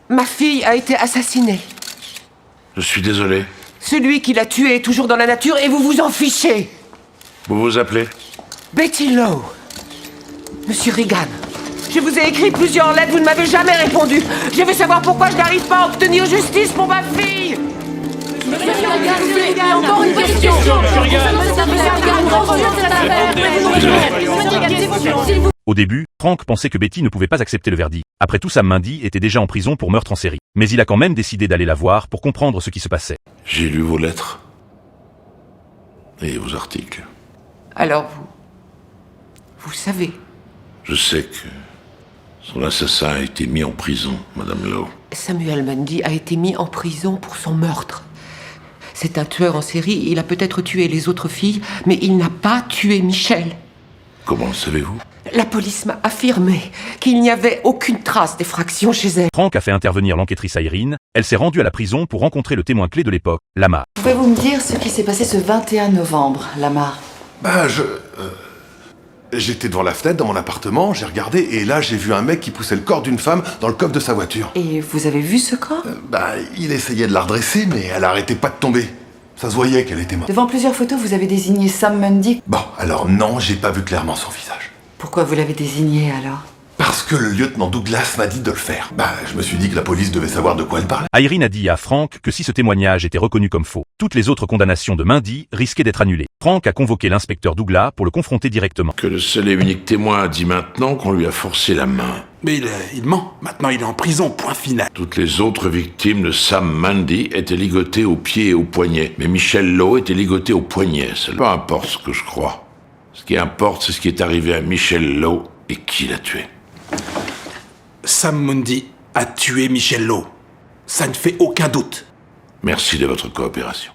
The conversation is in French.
Ma fille a été assassinée. Je suis désolé. Celui qui l'a tuée est toujours dans la nature et vous vous en fichez. Vous vous appelez? Betty Lowe. Monsieur Regan, je vous ai écrit plusieurs lettres, vous ne m'avez jamais répondu. Je veux savoir pourquoi je n'arrive pas à obtenir justice pour ma fille. Monsieur Regan, encore une question. Au début, Frank pensait que Betty ne pouvait pas accepter le verdict. Après tout, Sam Mundy était déjà en prison pour meurtre en série. Mais il a quand même décidé d'aller la voir pour comprendre ce qui se passait. J'ai lu vos lettres. Et vos articles. Alors vous savez. Je sais que son assassin a été mis en prison, Madame Lowe. Samuel Mundy a été mis en prison pour son meurtre. C'est un tueur en série, il a peut-être tué les autres filles, mais il n'a pas tué Michelle. Comment le savez-vous? La police m'a affirmé qu'il n'y avait aucune trace d'effraction chez elle. Frank a fait intervenir l'enquêtrice Irene. Elle s'est rendue à la prison pour rencontrer le témoin clé de l'époque, Lamar. Pouvez-vous me dire ce qui s'est passé ce 21 novembre, Lamar? J'étais devant la fenêtre dans mon appartement, j'ai regardé et là j'ai vu un mec qui poussait le corps d'une femme dans le coffre de sa voiture. Et vous avez vu ce corps? Il essayait de la redresser mais elle arrêtait pas de tomber. Ça se voyait qu'elle était morte. Devant plusieurs photos, vous avez désigné Sam Mundy. Bon, alors non, j'ai pas vu clairement son visage. Pourquoi vous l'avez désigné alors? Parce que le lieutenant Douglas m'a dit de le faire. Je me suis dit que la police devait savoir de quoi elle parlait. Irene a dit à Frank que si ce témoignage était reconnu comme faux, toutes les autres condamnations de Mundy risquaient d'être annulées. Frank a convoqué l'inspecteur Douglas pour le confronter directement. Que le seul et unique témoin a dit maintenant qu'on lui a forcé la main. Mais il ment. Maintenant, il est en prison, point final. Toutes les autres victimes de Sam Mundy étaient ligotées aux pieds et aux poignets. Mais Michelle Lowe était ligotée aux poignets. Peu importe ce que je crois. Ce qui importe, c'est ce qui est arrivé à Michelle Lowe et qui l'a tuée. Sam Mundy a tué Michelle Lowe. Ça ne fait aucun doute. Merci de votre coopération.